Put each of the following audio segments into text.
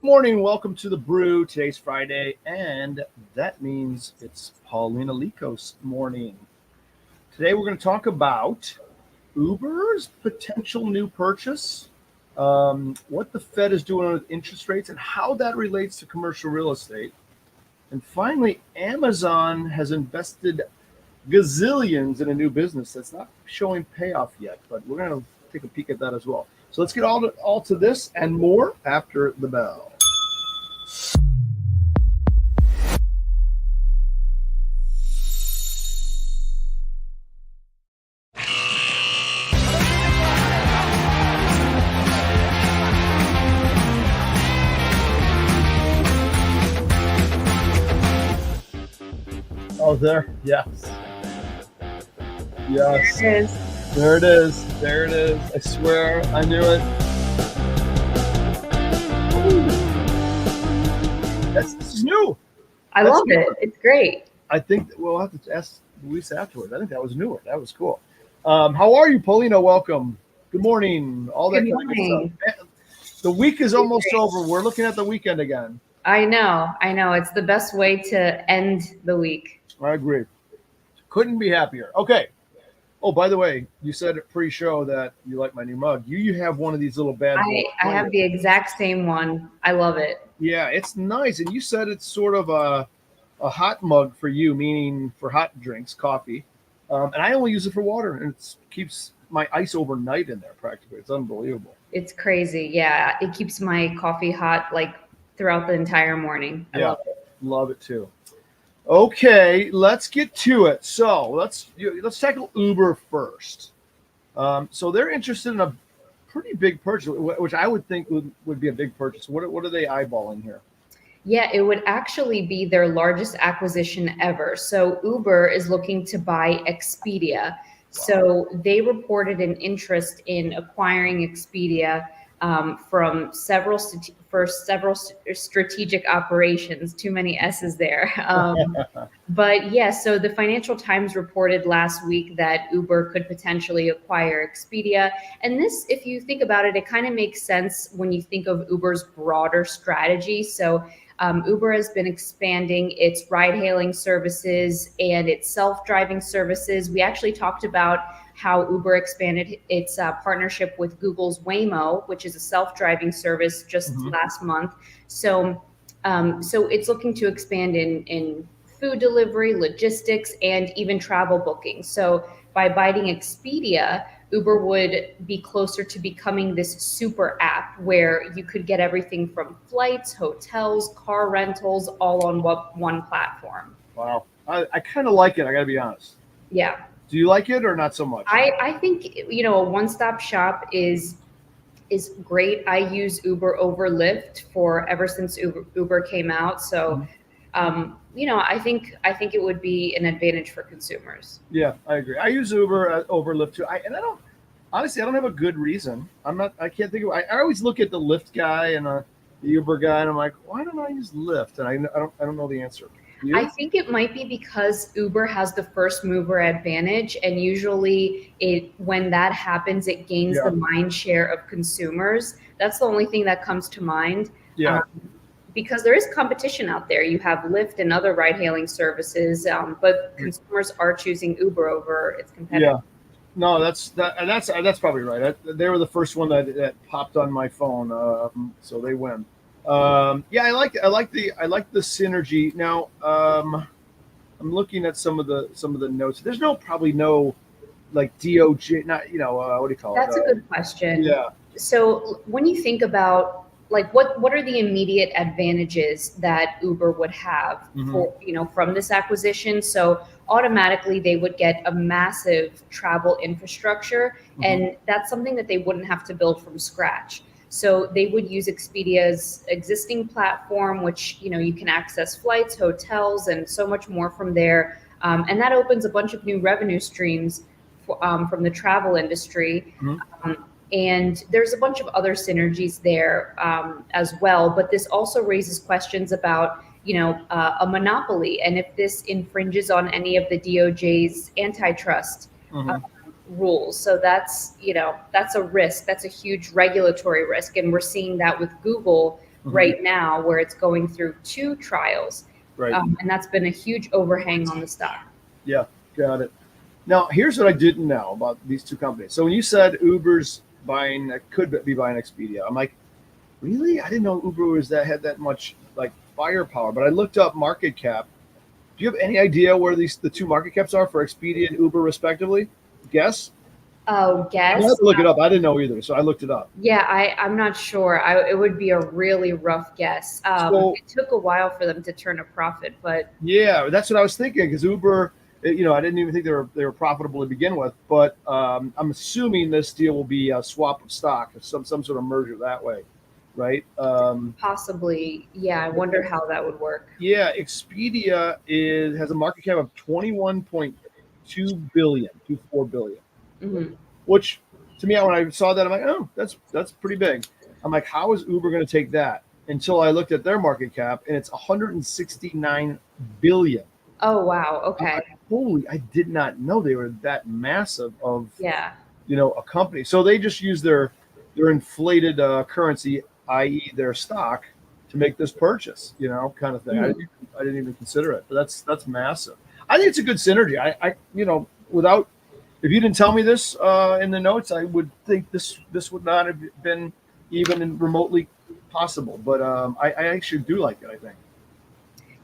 Morning, welcome to the Brew. Today's Friday, and that means it's Paulina Likos morning. Today we're going to talk about Uber's potential new purchase, what the Fed is doing with interest rates, and how that relates to commercial real estate. And finally, Amazon has invested gazillions in a new business that's not showing payoff yet, but we're going to take a peek at that as well. So let's get all to this and more after the bell. Oh, there. Yes. Yes. There it is. There it is. There it is. I swear I knew it. This is new. I love it. It's great. I think we'll have to ask Luis afterwards. I think that was newer. That was cool. How are you, Paulina? Welcome. Good morning. All that Good kind of morning. stuff. The week is almost over. We're looking at the weekend again. I know. It's the best way to end the week. I agree. Couldn't be happier. Okay. Oh, by the way, you said at pre-show that you like my new mug. You have one of these little bad boys. I have the exact same one. I love it. Yeah, it's nice. And you said it's sort of a hot mug for you, meaning for hot drinks, coffee. And I only use it for water, and it keeps my ice overnight in there practically. It's unbelievable. It's crazy. Yeah, it keeps my coffee hot like throughout the entire morning. I love it. Love it too. Okay, let's get to it. So let's tackle Uber first. So they're interested in a pretty big purchase, which I would think would be a big purchase. What are they eyeballing here? Yeah, it would actually be their largest acquisition ever. So Uber is looking to buy Expedia. Wow. So they reported an interest in acquiring Expedia from several strategic operations. Too many S's there. But yeah, so the Financial Times reported last week that Uber could potentially acquire Expedia. And this, if you think about it, it kind of makes sense when you think of Uber's broader strategy. So Uber has been expanding its ride-hailing services and its self-driving services. We actually talked about how Uber expanded its partnership with Google's Waymo, which is a self-driving service, just last month. So it's looking to expand in food delivery, logistics, and even travel booking. So by buying Expedia, Uber would be closer to becoming this super app where you could get everything from flights, hotels, car rentals, all on one platform. Wow. I kind of like it. I got to be honest. Yeah. Do you like it or not so much? I think, a one-stop shop is great. I use Uber over Lyft ever since Uber came out. So, I think it would be an advantage for consumers. Yeah, I agree. I use Uber over Lyft too. I don't have a good reason. I can't think of. I always look at the Lyft guy and the Uber guy, and I'm like, why don't I use Lyft? And I don't know the answer. I think it might be because Uber has the first mover advantage, and usually when that happens, it gains the mind share of consumers. That's the only thing that comes to mind. Yeah. Because there is competition out there. You have Lyft and other ride-hailing services, but consumers are choosing Uber over its competitors. Yeah. No, that's probably right. They were the first one that popped on my phone, so they win. Yeah, I like the synergy. Now, I'm looking at some of the notes. There's probably no like DOJ, not what do you call it? That's a good question. Yeah. So when you think about like what are the immediate advantages that Uber would have for from this acquisition? So automatically they would get a massive travel infrastructure, and that's something that they wouldn't have to build from scratch. So they would use Expedia's existing platform, which you can access flights, hotels, and so much more from there. And that opens a bunch of new revenue streams from the travel industry. And there's a bunch of other synergies there as well. But this also raises questions about, a monopoly, and if this infringes on any of the DOJ's antitrust rules. So that's a risk. That's a huge regulatory risk. And we're seeing that with Google right now, where it's going through 2 trials. Right. And that's been a huge overhang on the stock. Yeah, got it. Now, here's what I didn't know about these two companies. So when you said Uber's could be buying Expedia, I'm like, really? I didn't know Uber had that much like firepower. But I looked up market cap. Do you have any idea where the two market caps are for Expedia and Uber respectively? Guess. Oh, I guess. had to look it up. I didn't know either, so I looked it up. Yeah, I'm not sure. It would be a really rough guess. So- It took a while for them to turn a profit, but Yeah, that's what I was thinking because Uber, I didn't even think they were profitable to begin with. But I'm assuming this deal will be a swap of stock, some sort of merger that way, right? possibly, yeah. I wonder how that would work. Yeah, Expedia has a market cap of 21.2 billion, 24 billion, Hmm. which to me, when I saw that, I'm like, oh, that's pretty big. I'm like, how is Uber going to take that? Until I looked at their market cap, and it's 169 billion. Oh, wow. Okay. Holy, I did not know they were that massive of Yeah. a company. So they just use their inflated currency, i.e., their stock, to make this purchase. Kind of thing. Mhm. I didn't even consider it, but that's massive. I think it's a good synergy. Without if you didn't tell me this in the notes, I would think this would not have been even remotely possible. But I actually do like it. I think.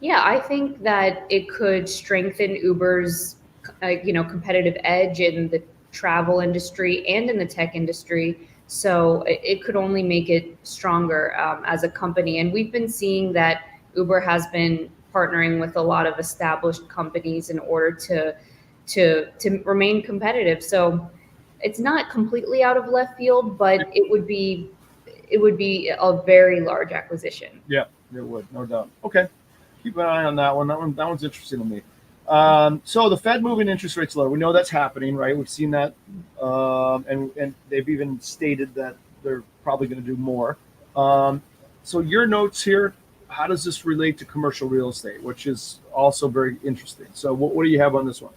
Yeah, I think that it could strengthen Uber's, competitive edge in the travel industry and in the tech industry. So it could only make it stronger as a company. And we've been seeing that Uber has been partnering with a lot of established companies in order to remain competitive. So it's not completely out of left field, but it would be a very large acquisition. Yeah, it would, no doubt. Okay, keep an eye on that one. That one's interesting to me. So the Fed moving interest rates lower. We know that's happening, right? We've seen that, and they've even stated that they're probably going to do more. So your notes here. How does this relate to commercial real estate, which is also very interesting? So what do you have on this one?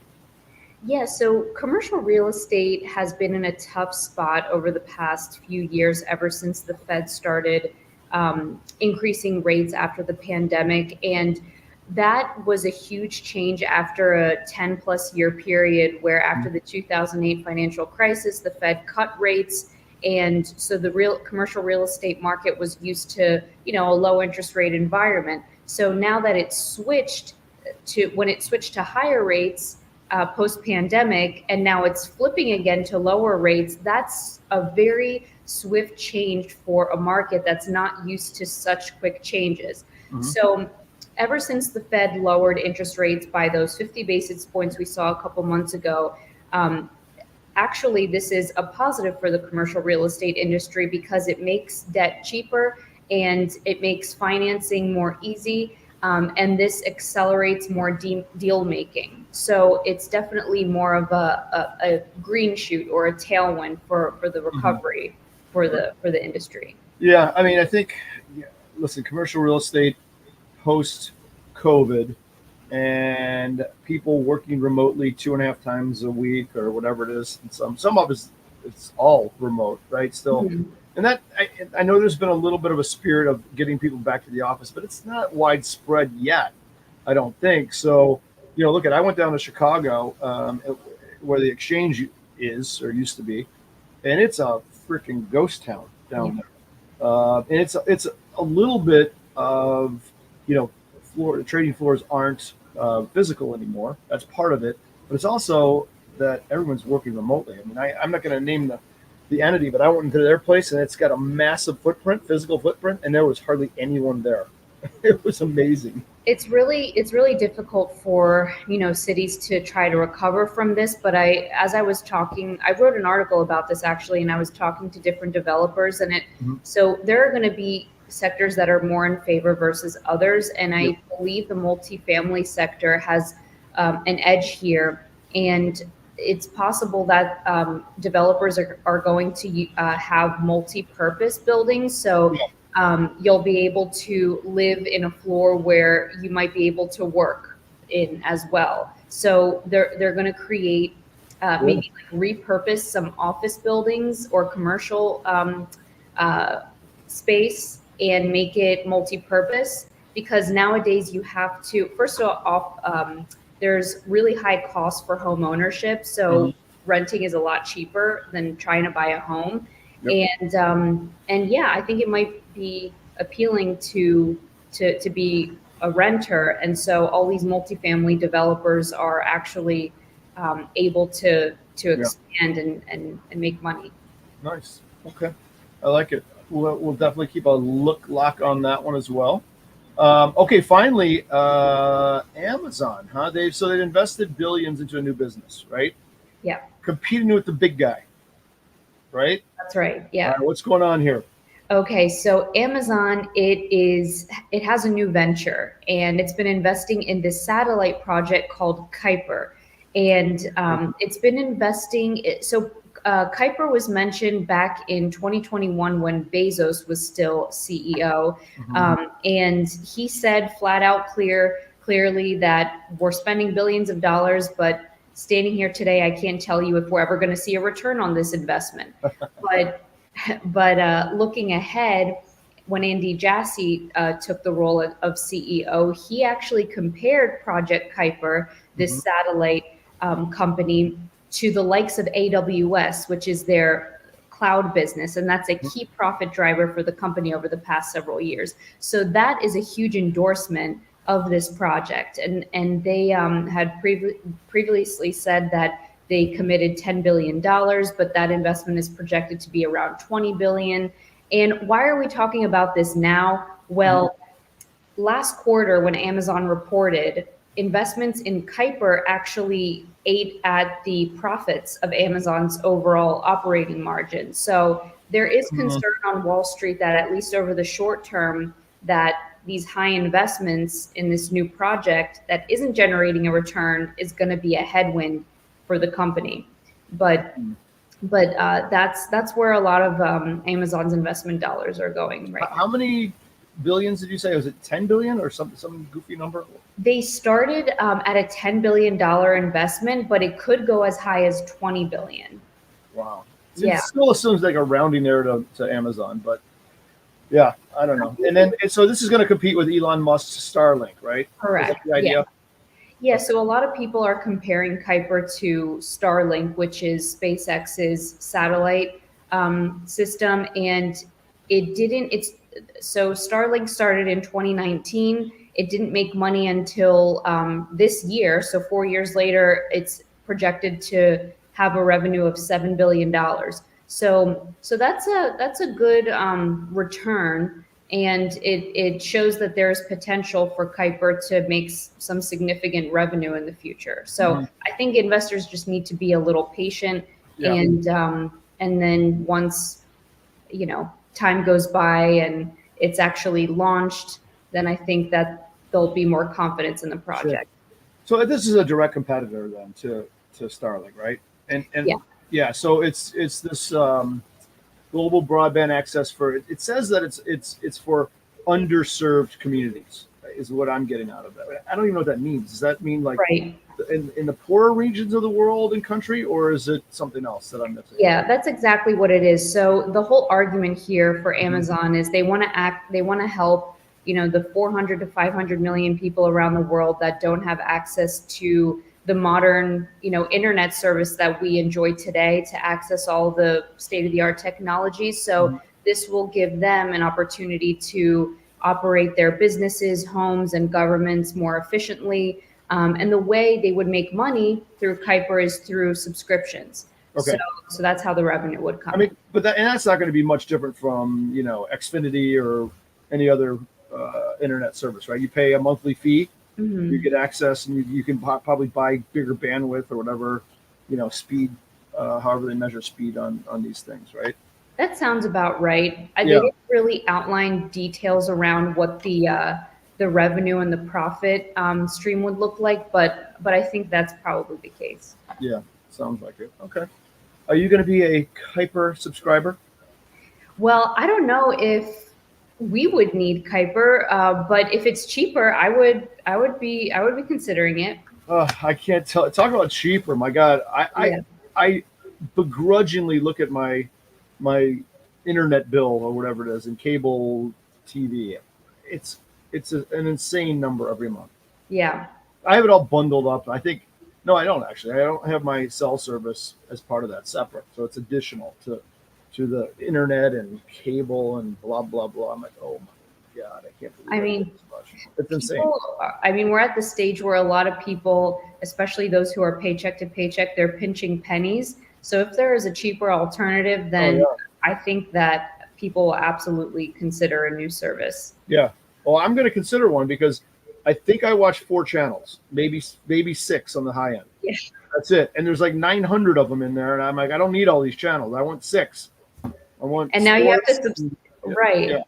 Yeah, so commercial real estate has been in a tough spot over the past few years, ever since the Fed started increasing rates after the pandemic. And that was a huge change after a 10 plus year period where, after the 2008 financial crisis, the Fed cut rates. And so the commercial real estate market was used to, a low interest rate environment. So now that when it switched to higher rates, post-pandemic, and now it's flipping again to lower rates, that's a very swift change for a market that's not used to such quick changes. Mhm. So ever since the Fed lowered interest rates by those 50 basis points we saw a couple months ago, actually, this is a positive for the commercial real estate industry because it makes debt cheaper and it makes financing more easy. And this accelerates more deal making. So it's definitely more of a green shoot or a tailwind for the recovery for the industry. Yeah, I mean, I think, listen, commercial real estate post COVID and people working remotely 2.5 times a week or whatever it is. And some of it's all remote, right? Still, Mhm. and that I know there's been a little bit of a spirit of getting people back to the office, but it's not widespread yet. I don't think so. Look I went down to Chicago, where the exchange is or used to be, and it's a freaking ghost town down there. And it's a little bit of trading floors aren't physical anymore. That's part of it, but it's also that everyone's working remotely. I mean, I'm not going to name the entity, but I went into their place and it's got a massive physical footprint, and there was hardly anyone there. It was amazing. It's really difficult for cities to try to recover from this. But as I was talking, I wrote an article about this actually, and I was talking to different developers, and so there are going to be sectors that are more in favor versus others, and I believe the multifamily sector has an edge here, and it's possible that developers are going to have multi-purpose buildings. So you'll be able to live in a floor where you might be able to work in as well. So they're going to create maybe repurpose some office buildings or commercial space and make it multi-purpose, because nowadays you have to, first of all, there's really high costs for home ownership. So renting is a lot cheaper than trying to buy a home. Yep. And yeah, I think it might be appealing to be a renter. And so all these multifamily developers are actually able to expand and make money. Nice. Okay. I like it. We'll definitely keep a lock on that one as well. Okay, finally, Amazon, huh? They've invested billions into a new business, right? Yeah, Competing with the big guy, right? that's right. All Yeah. right, what's going on here? Okay, so Amazon, it has a new venture, and it's been investing in this satellite project called Kuiper, and it's been investing. So Kuiper was mentioned back in 2021 when Bezos was still CEO, and he said flat out, clearly that we're spending billions of dollars, but standing here today, I can't tell you if we're ever going to see a return on this investment, but looking ahead, when Andy Jassy took the role of CEO, he actually compared Project Kuiper, this satellite company, to the likes of AWS, which is their cloud business, and that's a key profit driver for the company over the past several years. So that is a huge endorsement of this project, and they had previously said that they committed $10 billion, but that investment is projected to be around $20 billion. And why are we talking about this now? Well, last quarter, when Amazon reported, investments in Kuiper actually ate at the profits of Amazon's overall operating margin. So there is concern on Wall Street that, at least over the short term, that these high investments in this new project that isn't generating a return is going to be a headwind for the company. But that's where a lot of Amazon's investment dollars are going right now. How many billions did you say? Was it 10 billion or some goofy number? They started at a $10 billion investment, but it could go as high as 20 billion. Wow. Yeah. It still assumes like a rounding there to Amazon, but yeah, I don't know. And so this is going to compete with Elon Musk's Starlink, right? Correct. Is that the idea? Yeah, so a lot of people are comparing Kuiper to Starlink, which is SpaceX's satellite system, and so Starlink started in 2019. It didn't make money until this year. So 4 years later, it's projected to have a revenue of $7 billion. So that's a good return. And it shows that there's potential for Kuiper to make some significant revenue in the future. So I think investors just need to be a little patient, and then once time goes by and it's actually launched, then I think that there'll be more confidence in the project. Sure. So this is a direct competitor then to Starlink, right? And yeah, so it's this. Global broadband access for it says that it's for underserved communities is what I'm getting out of that. I don't even know what that means. Does that mean like in the poorer regions of the world and country, or is it something else that I'm missing? Yeah, that's exactly what it is. So the whole argument here for Amazon is they want to help the 400 to 500 million people around the world that don't have access to the modern, internet service that we enjoy today, to access all the state-of-the-art technology. So this will give them an opportunity to operate their businesses, homes, and governments more efficiently. And the way they would make money through Kuiper is through subscriptions. Okay. So that's how the revenue would come. I mean, that's not going to be much different from Xfinity or any other internet service, right? You pay a monthly fee. You get access, and you can probably buy bigger bandwidth or whatever, speed, however they measure speed on these things, right? That sounds about right. They didn't really outline details around what the revenue and the profit stream would look like, but I think that's probably the case. Yeah, sounds like it. Okay. Are you going to be a Kuiper subscriber? Well, I don't know if we would need Kuiper, but if it's cheaper, I would be considering it. I can't tell. Talk about cheaper. My God, I begrudgingly look at my internet bill or whatever it is, and cable TV. It's an insane number every month. Yeah. I have it all bundled up. I think no, I don't actually. I don't have my cell service as part of that separate, so it's additional to the internet and cable and blah blah blah. I'm like, oh my god, I can't believe I mean, this much. It's insane. We're at the stage where a lot of people, especially those who are paycheck to paycheck, they're pinching pennies. So if there is a cheaper alternative, then I think that people will absolutely consider a new service. Yeah. Well, I'm going to consider one because I think I watch 4 channels, maybe 6 on the high end. Yeah. That's it. And there's like 900 of them in there, and I'm like, I don't need all these channels. I want 6. I want. And now you have to right. Yeah.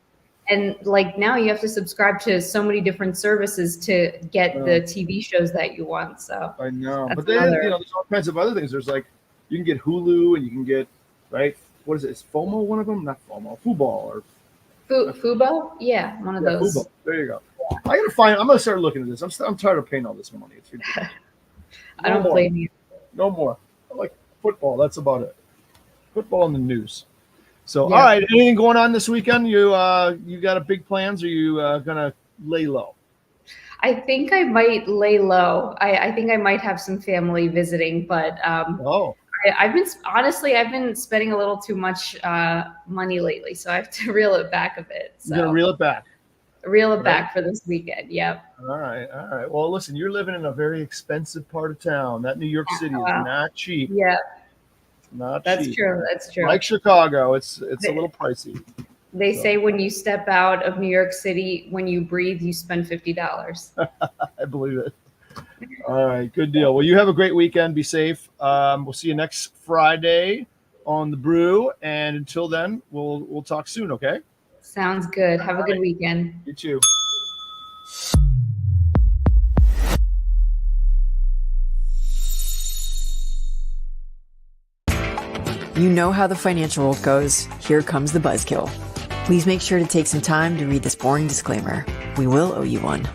And like now you have to subscribe to so many different services to get the TV shows that you want. So I know, but then there's all kinds of other things. There's like you can get Hulu, and you can get what is it? Is FOMO one of them? Not FOMO, Football or Fubo? Yeah, one of those. Fubo. There you go. I'm gonna start looking at this. I'm tired of paying all this money. It's ridiculous. I don't blame you. No more. I like football. That's about it. Football and the news. So, all right. Anything going on this weekend? You got a big plans? Or you gonna lay low? I think I might lay low. I think I might have some family visiting, but I've been spending a little too much money lately, so I have to reel it back a bit. So. You're gonna reel it back. Reel it back for this weekend. Yep. All right. Well, listen, you're living in a very expensive part of town. That New York City is not cheap. Yeah. That's cheap. True. That's true. Like Chicago, it's a little pricey. They say when you step out of New York City, when you breathe, you spend $50. I believe it. All right, good deal. Well, you have a great weekend. Be safe. We'll see you next Friday on the Brew, and until then, we'll talk soon. Okay. Sounds good. Have a good weekend. You too. You know how the financial world goes. Here comes the buzzkill. Please make sure to take some time to read this boring disclaimer. We will owe you one.